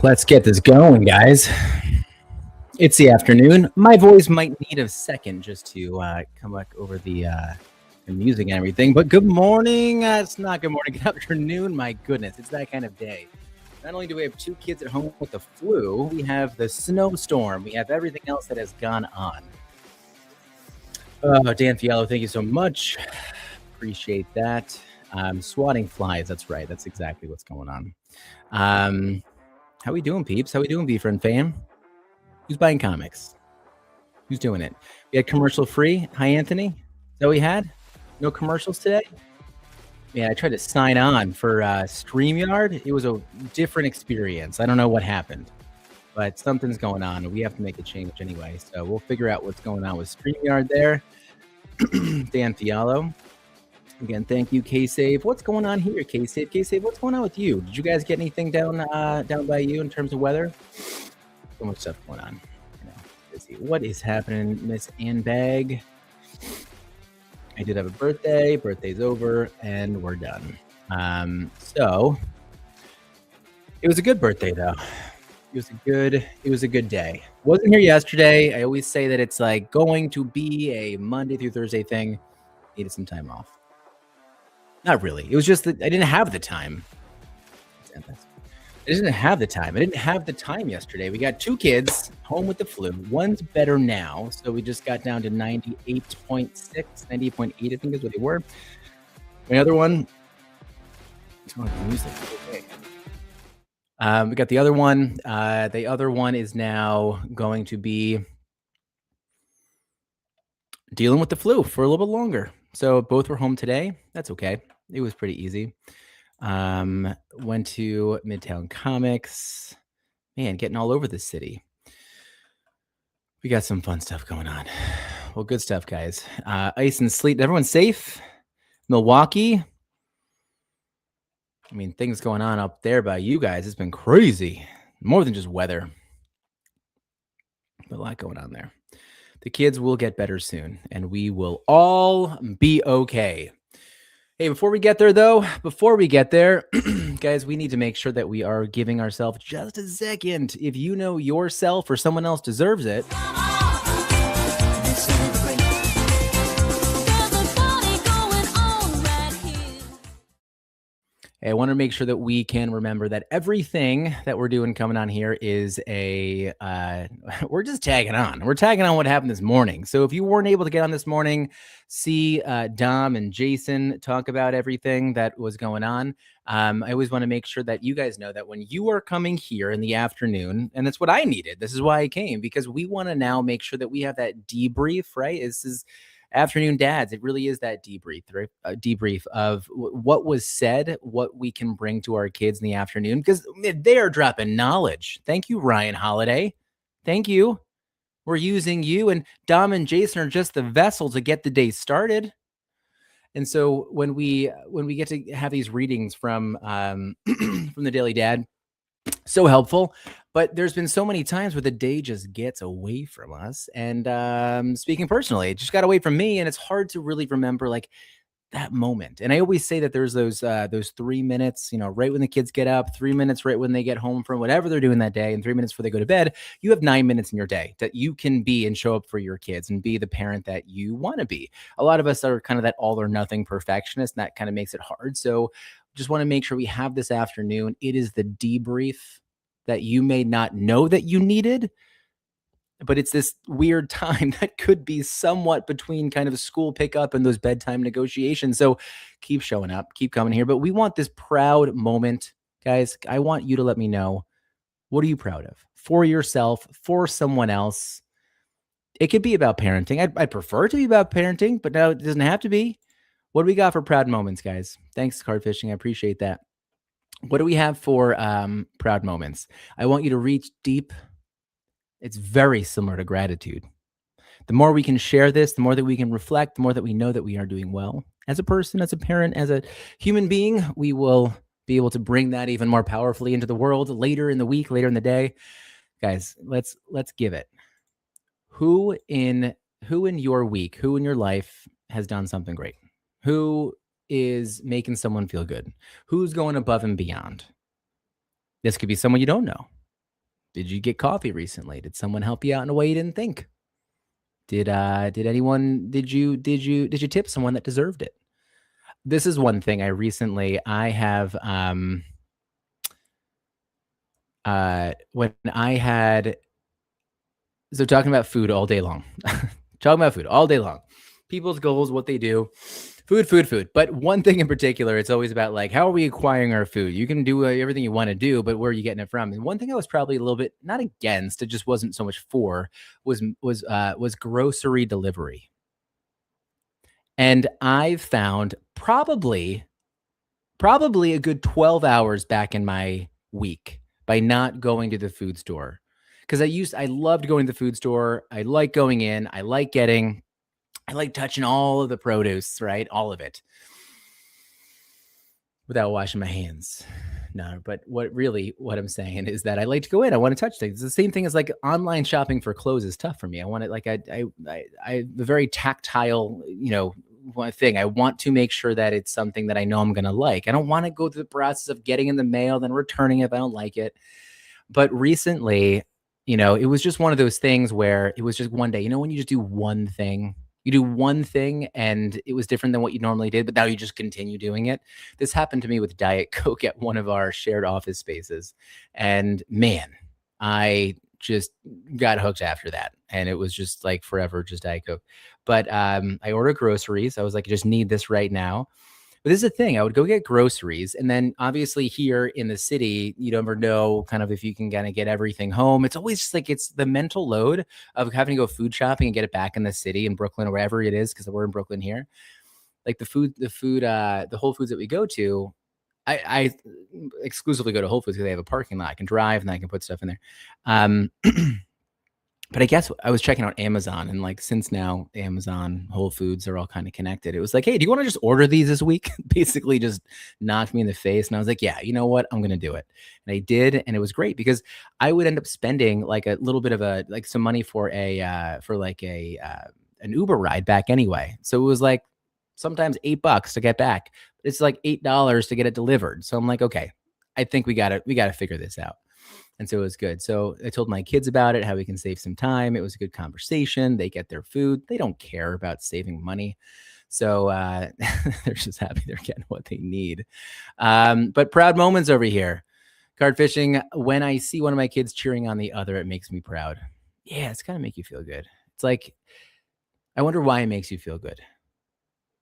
Let's get this going, guys. It's the afternoon. My voice might need a second just to come back over the music and everything. But good morning. It's not good morning. Good afternoon. My goodness, it's that kind of day. Not only do we have 2 kids at home with the flu, we have the snowstorm. We have everything else that has gone on. Dan Fiallo, thank you so much. Appreciate that. Swatting flies. That's right. That's exactly what's going on. How we doing, peeps? How we doing, B-Friend fam? Who's buying comics? Who's doing it? We had commercial free. Hi, Anthony. Is that what we had? No commercials today? Yeah, I tried to sign on for StreamYard. It was a different experience. I don't know what happened, but something's going on. We have to make a change anyway, so we'll figure out what's going on with StreamYard there. Dan Fiallo. Again, thank you, K-Save. What's going on here, K-Save? K-Save, what's going on with you? Did you guys get anything down by you in terms of weather? So much stuff going on. Busy. What is happening, Miss Anbag? I did have a birthday. Birthday's over, and we're done. So it was a good birthday, though. It was a good day. Wasn't here yesterday. I always say that it's like going to be a Monday through Thursday thing. Needed some time off. Not really. It was just that I didn't have the time. I didn't have the time. I didn't have the time yesterday. We got 2 kids home with the flu. One's better now. So we just got down to 98.6, 98.8, I think is what they were. The other one. We got the other one. The other one is now going to be dealing with the flu for a little bit longer. So both were home today. That's okay. It was pretty easy. Went to Midtown Comics. Man, getting all over the city. We got some fun stuff going on. Well, good stuff, guys. Ice and sleet. Everyone safe? Milwaukee? I mean, things going on up there by you guys. It's been crazy. More than just weather. But a lot going on there. The kids will get better soon, and we will all be okay. Hey, before we get there, guys, we need to make sure that we are giving ourselves just a second. If you know yourself or someone else deserves it, I want to make sure that we can remember that everything that we're doing coming on here is we're just tagging on. We're tagging on what happened this morning. So if you weren't able to get on this morning, see Dom and Jason talk about everything that was going on. I always want to make sure that you guys know that when you are coming here in the afternoon, and that's what I needed. This is why I came, because we want to now make sure that we have that debrief, right? This is Afternoon Dads. It really is that debrief, right? Debrief of what was said, what we can bring to our kids in the afternoon, because they are dropping knowledge. Thank you, Ryan Holiday. Thank you. We're using you, and Dom and Jason are just the vessel to get the day started. And so when we get to have these readings from from the Daily Dad, so helpful. But there's been so many times where the day just gets away from us. And speaking personally, it just got away from me, and it's hard to really remember like that moment. And I always say that there's those 3 minutes, right when the kids get up, 3 minutes right when they get home from whatever they're doing that day, and 3 minutes before they go to bed. You have 9 minutes in your day that you can be and show up for your kids and be the parent that you want to be. A lot of us are kind of that all or nothing perfectionist, and that kind of makes it hard. So just want to make sure we have this afternoon. It is the debrief that you may not know that you needed, but it's this weird time that could be somewhat between kind of school pickup and those bedtime negotiations. So keep showing up, keep coming here. But we want this proud moment Guys, I want you to let me know, what are you proud of for yourself, for someone else? It could be about parenting. I'd prefer it to be about parenting, but no, it doesn't have to be. What do we got for proud moments, guys? Thanks, card fishing. I appreciate that. What do we have for proud moments? I want you to reach deep. It's very similar to gratitude. The more we can share this, the more that we can reflect, the more that we know that we are doing well as a person, as a parent, as a human being, we will be able to bring that even more powerfully into the world later in the week, later in the day. Guys, let's give it. Who in your week, who in your life has done something great? Who is making someone feel good? Who's going above and beyond? This could be someone you don't know. Did you get coffee recently? Did someone help you out in a way you didn't think? Did you tip someone that deserved it? This is one thing I have when I had so talking about food all day long. Talking about food all day long. People's goals, what they do. Food. But one thing in particular, it's always about like, how are we acquiring our food? You can do everything you want to do, but where are you getting it from? And one thing I was probably a little bit not against, it just wasn't so much for, was grocery delivery. And I found probably a good 12 hours back in my week by not going to the food store. Because I loved going to the food store. I like going in. I like touching all of the produce, right? All of it. Without washing my hands. No, but what I'm saying is that I like to go in. I want to touch things. It's the same thing as like online shopping for clothes is tough for me. I want it like the very tactile, one thing. I want to make sure that it's something that I know I'm going to like. I don't want to go through the process of getting in the mail, then returning it if I don't like it. But recently, it was just one of those things where it was just one day, when you just do one thing. You do one thing and it was different than what you normally did, but now you just continue doing it. This happened to me with Diet Coke at one of our shared office spaces. And man, I just got hooked after that. And it was just like forever, just Diet Coke. But I ordered groceries. I was like, I just need this right now. But this is the thing. I would go get groceries. And then obviously here in the city, you never know kind of if you can kind of get everything home. It's always just like it's the mental load of having to go food shopping and get it back in the city in Brooklyn or wherever it is, because we're in Brooklyn here. Like the Whole Foods that we go to, I exclusively go to Whole Foods because they have a parking lot. I can drive and I can put stuff in there. But I guess I was checking out Amazon, and like since now Amazon, Whole Foods are all kind of connected. It was like, hey, do you want to just order these this week? Basically just knocked me in the face. And I was like, yeah, you know what? I'm going to do it. And I did. And it was great because I would end up spending like a little bit of some money for an Uber ride back anyway. So it was like sometimes $8 to get back. It's like $8 to get it delivered. So I'm like, okay, I think we got to figure this out. And so it was good. So I told my kids about it, how we can save some time. It was a good conversation. They get their food. They don't care about saving money. So they're just happy they're getting what they need. But proud moments over here. Card fishing. When I see one of my kids cheering on the other, it makes me proud. Yeah, it's going to make you feel good. It's like, I wonder why it makes you feel good.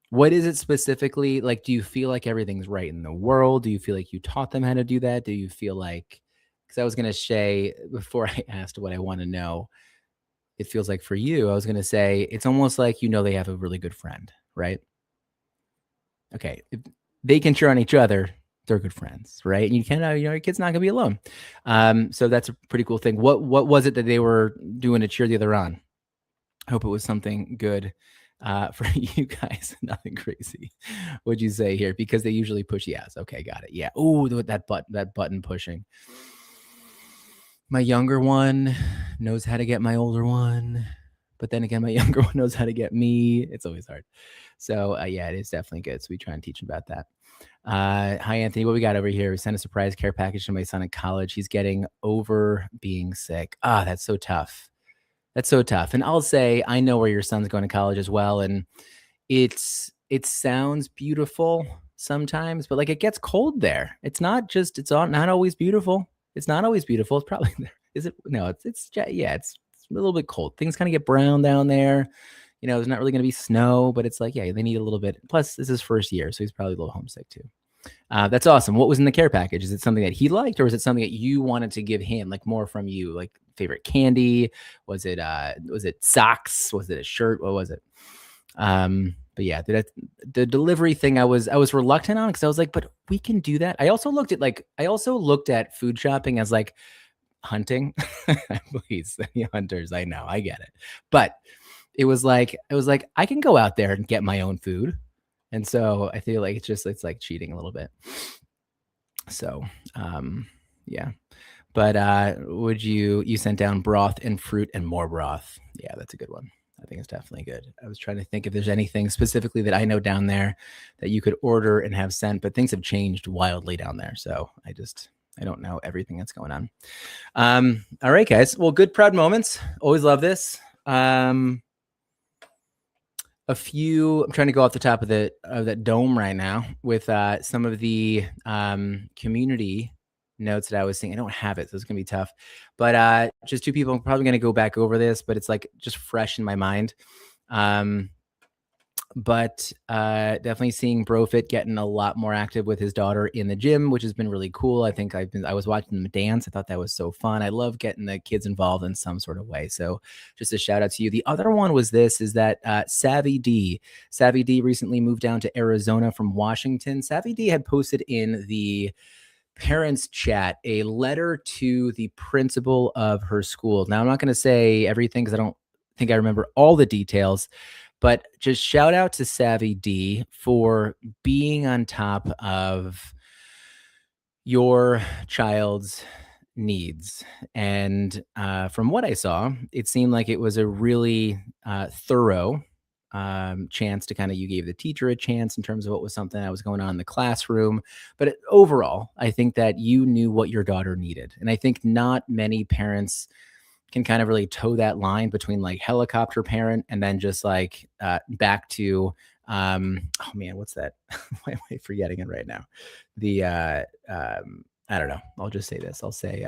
What is it specifically? Like, do you feel like everything's right in the world? Do you feel like you taught them how to do that? Do you feel like, because I was going to say, before I asked what I want to know, it feels like for you, I was going to say, it's almost like, they have a really good friend, right? Okay. If they can cheer on each other, they're good friends, right? And you can't, your kid's not going to be alone. So that's a pretty cool thing. What was it that they were doing to cheer the other on? I hope it was something good for you guys. Nothing crazy. What'd you say here? Because they usually push. Yes. Okay. Got it. Yeah. Oh, that button pushing. My younger one knows how to get my older one, but then again, my younger one knows how to get me. It's always hard. So yeah, it is definitely good. So we try and teach about that. Hi, Anthony. What we got over here? We sent a surprise care package to my son at college. He's getting over being sick. That's so tough. That's so tough. And I'll say, I know where your son's going to college as well. And it sounds beautiful sometimes, but like it gets cold there. It's not always beautiful. It's not always beautiful. It's probably there. Is it? No, it's a little bit cold. Things kind of get brown down there. There's not really going to be snow, but it's like, yeah, they need a little bit. Plus, this is first year, so he's probably a little homesick too. That's awesome. What was in the care package? Is it something that he liked, or is it something that you wanted to give him, like more from you, like favorite candy? Was it socks? Was it a shirt? What was it? But yeah, the delivery thing, I was reluctant on, because I was like, but we can do that. I also looked at food shopping as like hunting. Please, any hunters, I know, I get it, but it was like I can go out there and get my own food. And so I feel like it's like cheating a little bit. So, yeah. But you sent down broth and fruit and more broth. Yeah, that's a good one. I think it's definitely good. I was trying to think if there's anything specifically that I know down there that you could order and have sent, but things have changed wildly down there. So I don't know everything that's going on. All right, guys. Well, good proud moments. Always love this. I'm trying to go off the top of that dome right now with some of the community notes that I was seeing. I don't have it, so it's gonna be tough. But just two people. I'm probably gonna go back over this, but it's like just fresh in my mind. But definitely seeing Brofit getting a lot more active with his daughter in the gym, which has been really cool. I was watching them dance. I thought that was so fun. I love getting the kids involved in some sort of way. So just a shout out to you. The other one is that Savvy D recently moved down to Arizona from Washington. Savvy D had posted in the parents chat a letter to the principal of her school. Now, I'm not going to say everything because I don't think I remember all the details, but just shout out to Savvy D for being on top of your child's needs. And from what I saw, it seemed like it was a really thorough chance to you gave the teacher a chance in terms of what was something that was going on in the classroom. But overall, I think that you knew what your daughter needed. And I think not many parents can kind of really toe that line between like helicopter parent and then just like back to oh man, what's that? Why am I forgetting it right now? The I don't know. I'll just say this. I'll say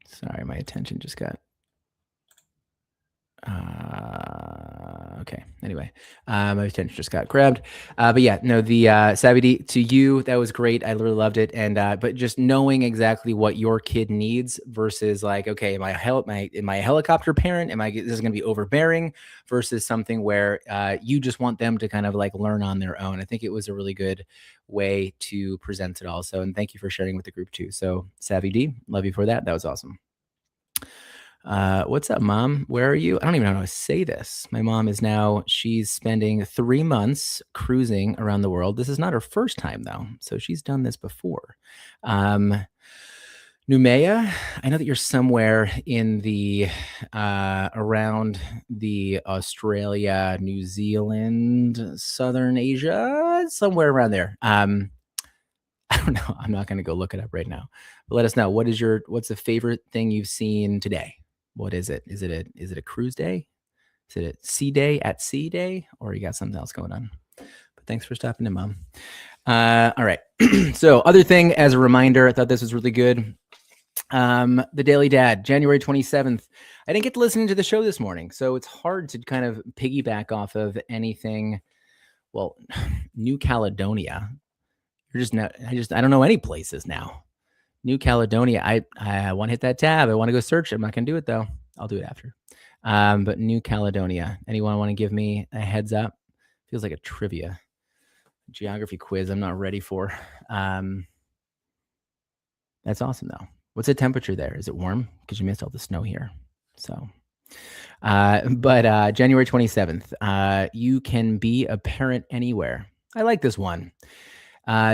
sorry, my attention just got okay. Anyway, my attention just got grabbed. But yeah, no, the Savvy D, to you, that was great. I really loved it. And but just knowing exactly what your kid needs versus like, okay, am I a helicopter parent? This is going to be overbearing versus something where you just want them to kind of like learn on their own. I think it was a really good way to present it also. And thank you for sharing with the group too. So Savvy D, love you for that. That was awesome. What's up, Mom? Where are you? I don't even know how to say this. My mom she's spending 3 months cruising around the world. This is not her first time though. So she's done this before. Numea, I know that you're somewhere in the, around the Australia, New Zealand, Southern Asia, somewhere around there. I don't know. I'm not going to go look it up right now, but let us know. What's the favorite thing you've seen today? What is it? Is it a cruise day? Is it a sea day, or you got something else going on? But thanks for stopping in, Mom. All right. So other thing, as a reminder, I thought this was really good. The Daily Dad, January 27th. I didn't get to listen to the show this morning, so it's hard to kind of piggyback off of anything. Well, New Caledonia. I don't know any places now. New Caledonia. I want to hit that tab. I want to go search it. I'm not going to do it though. I'll do it after. But New Caledonia. Anyone want to give me a heads up? Feels like a trivia geography quiz I'm not ready for. That's awesome though. What's the temperature there? Is it warm? Because you missed all the snow here. So, but January 27th, you can be a parent anywhere. I like this one.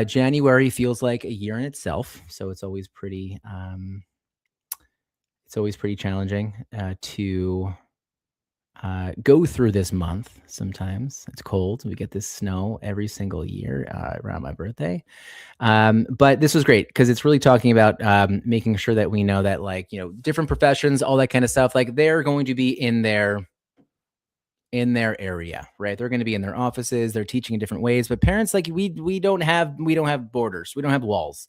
January feels like a year in itself, so it's always pretty challenging to go through this month. Sometimes it's cold. We get this snow every single year around my birthday. But this was great because it's really talking about making sure that we know that, like, different professions, all that kind of stuff, like they're going to be in their in their area, right? They're going to be in their offices, they're teaching in different ways, but parents, like, we don't have borders, we don't have walls.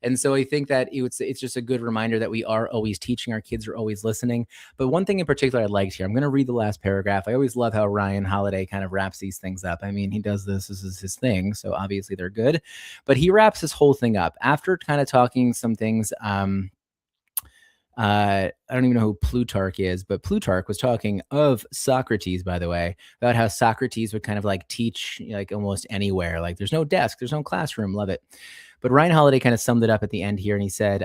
And so I think that it's just a good reminder that we are always teaching, our kids are always listening. But one thing in particular I liked here, I'm going to read the last paragraph. I always love how Ryan Holiday kind of wraps these things up. I mean, he does this is his thing, so obviously they're good. But he wraps this whole thing up after kind of talking some things. I don't even know who Plutarch is, but Plutarch was talking of Socrates, by the way, about how Socrates would kind of like teach like almost anywhere. Like there's no desk, there's no classroom. Love it. But Ryan Holiday kind of summed it up at the end here. And he said,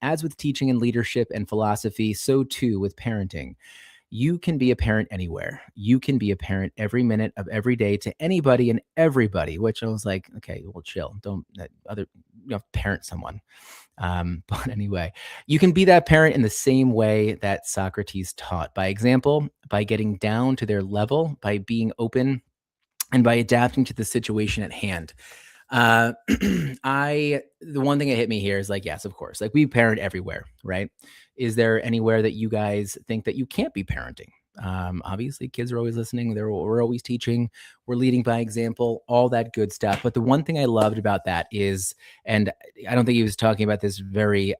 as with teaching and leadership and philosophy, so too with parenting. You can be a parent anywhere. You can be a parent every minute of every day to anybody and everybody, which I was like, okay, well, chill. Don't parent someone. But anyway, you can be that parent in the same way that Socrates taught, by example, by getting down to their level, by being open, and by adapting to the situation at hand. The one thing that hit me here is like, yes, of course, like we parent everywhere, right? Is there anywhere that you guys think that you can't be parenting? Obviously kids are always listening. We're always teaching, we're leading by example, all that good stuff. But the one thing I loved about that is, and I don't think he was talking about this very,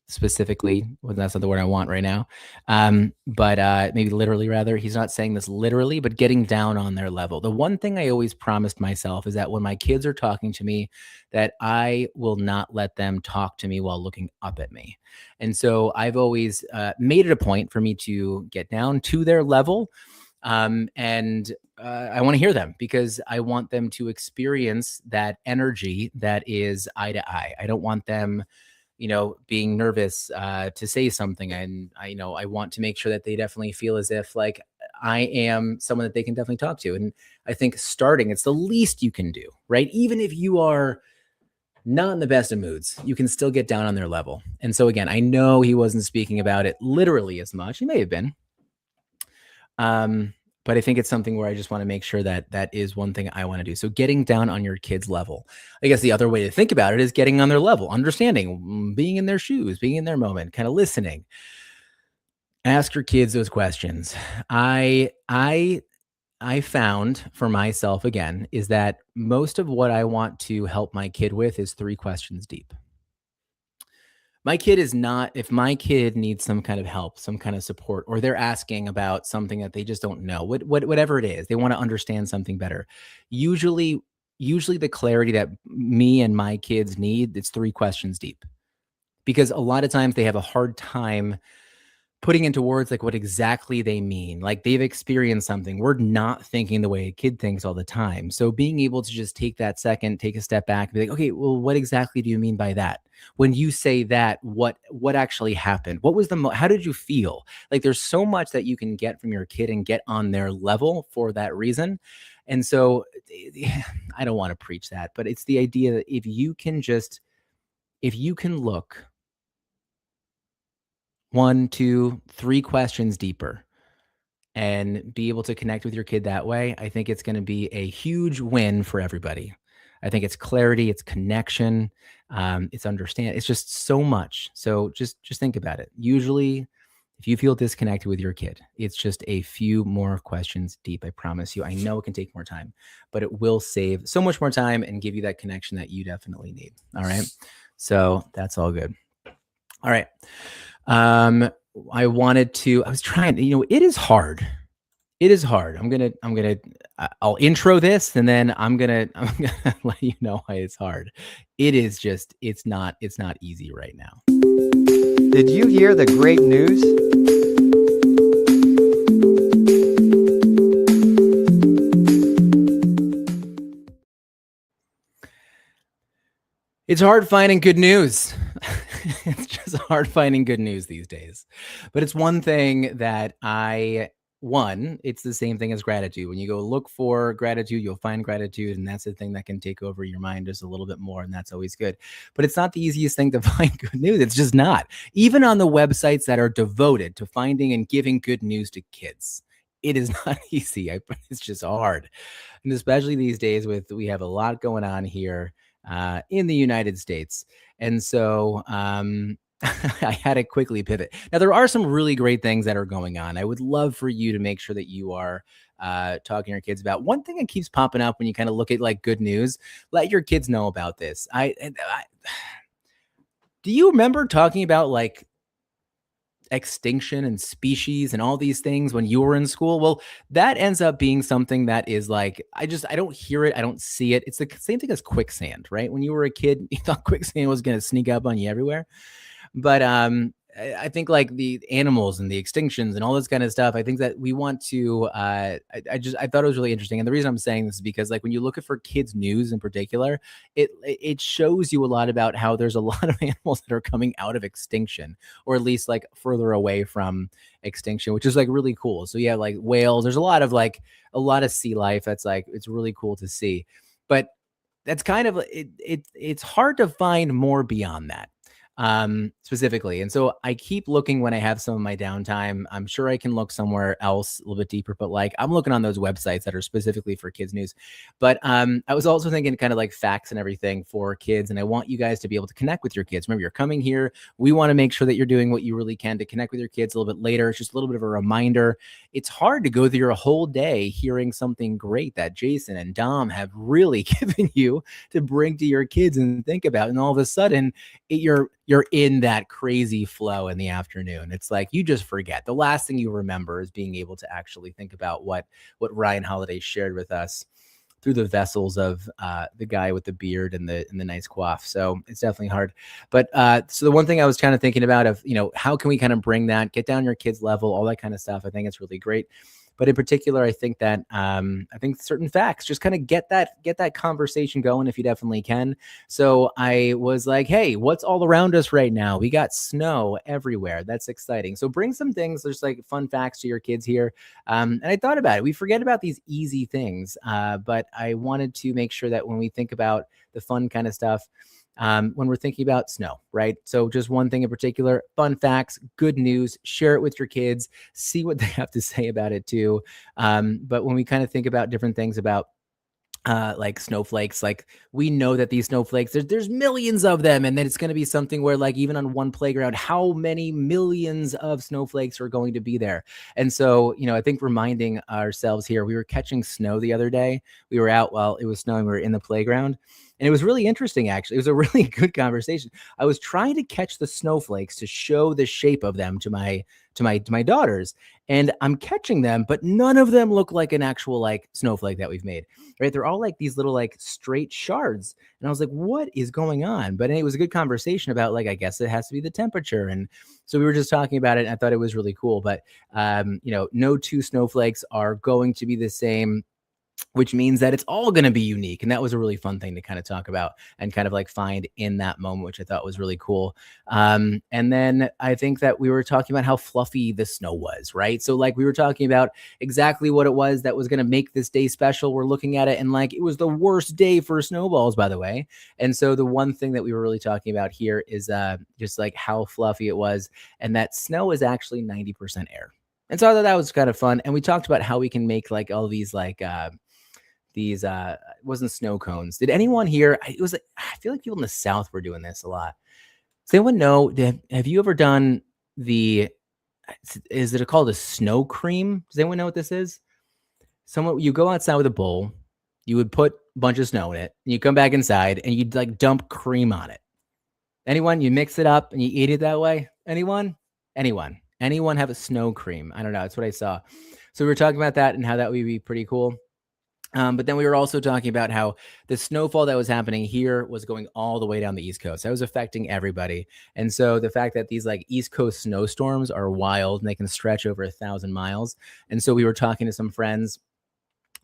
specifically, well, that's not the word I want right now. But maybe literally, rather, he's not saying this literally, but getting down on their level. The one thing I always promised myself is that when my kids are talking to me, that I will not let them talk to me while looking up at me. And so I've always made it a point for me to get down to their level. And I want to hear them because I want them to experience that energy that is eye to eye. I don't want them being nervous to say something. And I want to make sure that they definitely feel as if like I am someone that they can definitely talk to. And I think it's the least you can do, right? Even if you are not in the best of moods, you can still get down on their level. And so again, I know he wasn't speaking about it literally as much. He may have been. But I think it's something where I just want to make sure that that is one thing I want to do. So getting down on your kids' level. I guess the other way to think about it is getting on their level, understanding, being in their shoes, being in their moment, kind of listening. Ask your kids those questions. I found for myself, again, is that most of what I want to help my kid with is 3 questions deep. My kid is not, if my kid needs some kind of help, some kind of support, or they're asking about something that they just don't know, whatever it is, they want to understand something better. Usually, usually the clarity that me and my kids need, it's 3 questions deep. Because a lot of times they have a hard time putting into words like what exactly they mean. Like they've experienced something. We're not thinking the way a kid thinks all the time. So being able to just take that second, take a step back and be like, okay, well, what exactly do you mean by that? When you say that, what actually happened? What was how did you feel? Like there's so much that you can get from your kid and get on their level for that reason. And so I don't want to preach that, but it's the idea that if you can look 1, 2, 3 questions deeper and be able to connect with your kid that way, I think it's going to be a huge win for everybody. I think it's clarity, it's connection, it's understand. It's just so much. So just think about it. Usually, if you feel disconnected with your kid, it's just a few more questions deep. I promise you. I know it can take more time, but it will save so much more time and give you that connection that you definitely need. All right. So that's all good. All right. I was trying to, it is hard. It is hard. I'll intro this and then I'm gonna let you know why it's hard. It is just, it's not easy right now. Did you hear the great news? It's hard finding good news. It's just hard finding good news these days. But it's one thing that it's the same thing as gratitude. When you go look for gratitude, you'll find gratitude. And that's the thing that can take over your mind just a little bit more. And that's always good. But it's not the easiest thing to find good news. It's just not. Even on the websites that are devoted to finding and giving good news to kids, it is not easy. It's just hard. And especially these days we have a lot going on here in the United States. And so I had to quickly pivot. Now, there are some really great things that are going on. I would love for you to make sure that you are talking to your kids about one thing that keeps popping up when you kind of look at like good news. Let your kids know about this. Do you remember talking about like extinction and species and all these things when you were in school? Well, that ends up being something that is like, I don't hear it. I don't see it. It's the same thing as quicksand, right? When you were a kid, you thought quicksand was going to sneak up on you everywhere. But I think like the animals and the extinctions and all this kind of stuff, I think that we want to I thought it was really interesting. And the reason I'm saying this is because like when you look at for kids news in particular, it shows you a lot about how there's a lot of animals that are coming out of extinction, or at least like further away from extinction, which is like really cool. So yeah, like whales, there's a lot of sea life that's like it's really cool to see. But that's kind of it's hard to find more beyond that, specifically. And so I keep looking when I have some of my downtime. I'm sure I can look somewhere else a little bit deeper, but like I'm looking on those websites that are specifically for kids news. But I was also thinking kind of like facts and everything for kids, and I want you guys to be able to connect with your kids. Remember, you're coming here. We want to make sure that you're doing what you really can to connect with your kids a little bit later. It's just a little bit of a reminder. It's hard to go through your whole day hearing something great that Jason and Dom have really given you to bring to your kids and think about, and all of a sudden you're in that crazy flow in the afternoon. It's like you just forget. The last thing you remember is being able to actually think about what Ryan Holiday shared with us through the vessels of the guy with the beard and the nice coif. So it's definitely hard. But so the one thing I was kind of thinking about of, how can we kind of bring that, get down your kids' level, all that kind of stuff. I think it's really great. But in particular, I think that I think certain facts just kind of get that conversation going if you definitely can. So I was like, hey, what's all around us right now? We got snow everywhere. That's exciting. So bring some things. There's like fun facts to your kids here. And I thought about it. We forget about these easy things, but I wanted to make sure that when we think about the fun kind of stuff, when we're thinking about snow, right? So just one thing in particular, fun facts, good news, share it with your kids, see what they have to say about it too. But when we kind of think about different things about like snowflakes, like we know that these snowflakes, there's millions of them, and then it's going to be something where like even on one playground, how many millions of snowflakes are going to be there? And so I think reminding ourselves here, we were catching snow the other day. We were out while it was snowing. We were in the playground, and it was really interesting. Actually, it was a really good conversation. I was trying to catch the snowflakes to show the shape of them to my daughters, and I'm catching them, but none of them look like an actual like snowflake that we've made. Right? They're all like these little like straight shards. And I was like, what is going on? But it was a good conversation about like, I guess it has to be the temperature. And so we were just talking about it, and I thought it was really cool. But no two snowflakes are going to be the same, which means that it's all going to be unique. And that was a really fun thing to kind of talk about and kind of like find in that moment, which I thought was really cool. And then I think that we were talking about how fluffy the snow was, right? So like we were talking about exactly what it was that was going to make this day special. We're looking at it, and like it was the worst day for snowballs, by the way. And so the one thing that we were really talking about here is just like how fluffy it was, and that snow is actually 90% air. And so I thought that was kind of fun. And we talked about how we can make like all these like these it wasn't snow cones. Did anyone here? It was like, I feel like people in the South were doing this a lot. Does anyone know? Have you ever done the? Is it called a snow cream? Does anyone know what this is? You go outside with a bowl, you would put a bunch of snow in it, and you come back inside and you'd like dump cream on it. Anyone? You mix it up and you eat it that way? Anyone? Anyone have a snow cream? I don't know. That's what I saw. So we were talking about that and how that would be pretty cool. But then we were also talking about how the snowfall that was happening here was going all the way down the East Coast. That was affecting everybody. And so the fact that these like East Coast snowstorms are wild and they can stretch over 1,000 miles. And so we were talking to some friends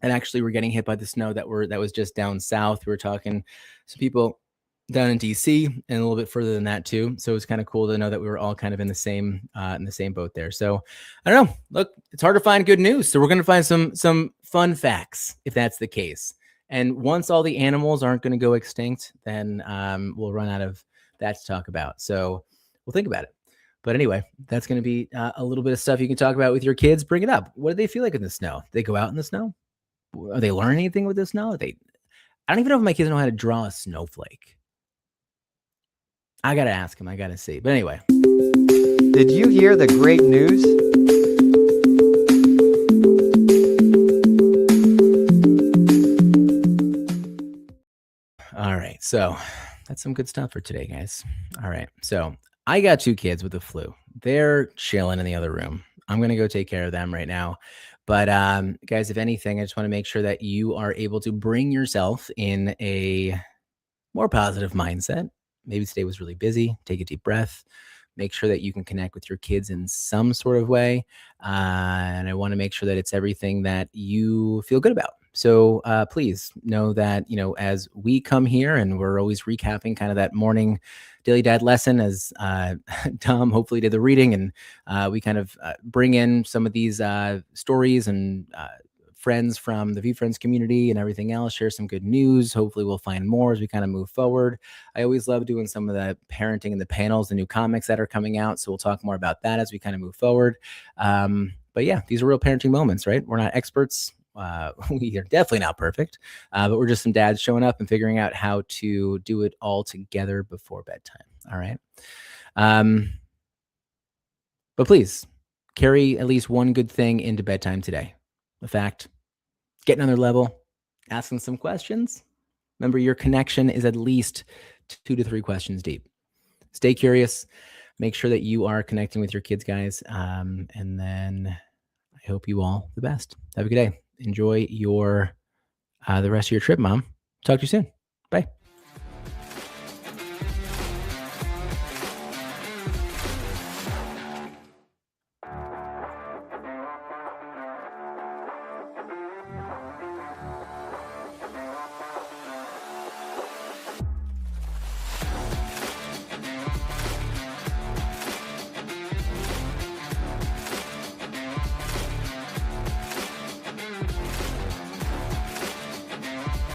and actually we're getting hit by the snow that was just down south. We were talking to people down in DC and a little bit further than that too. So it's kind of cool to know that we were all kind of in the same boat there. So I don't know. Look, it's hard to find good news. So we're going to find some fun facts if that's the case. And once all the animals aren't going to go extinct, then we'll run out of that to talk about. So we'll think about it. But anyway, that's going to be a little bit of stuff you can talk about with your kids. Bring it up. What do they feel like in the snow? Do they go out in the snow? Are they learning anything with the snow? I don't even know if my kids know how to draw a snowflake. I got to ask him. I got to see. But anyway. Did you hear the great news? All right. So that's some good stuff for today, guys. All right. So I got 2 kids with the flu. They're chilling in the other room. I'm going to go take care of them right now. But guys, if anything, I just want to make sure that you are able to bring yourself in a more positive mindset. Maybe today was really busy. Take a deep breath. Make sure that you can connect with your kids in some sort of way. And I want to make sure that it's everything that you feel good about. So please know that, as we come here and we're always recapping kind of that morning daily dad lesson as Tom hopefully did the reading, and we kind of bring in some of these stories and friends from the View Friends community and everything else, share some good news. Hopefully we'll find more as we kind of move forward. I always love doing some of the parenting and the panels, the new comics that are coming out. So we'll talk more about that as we kind of move forward. But yeah, these are real parenting moments, right? We're not experts. We are definitely not perfect, but we're just some dads showing up and figuring out how to do it all together before bedtime. All right. But please carry at least one good thing into bedtime today. The fact, get another level, asking some questions. Remember, your connection is at least 2 to 3 questions deep. Stay curious. Make sure that you are connecting with your kids, guys. And then I hope you all the best. Have a good day. Enjoy the rest of your trip, Mom. Talk to you soon. Bye.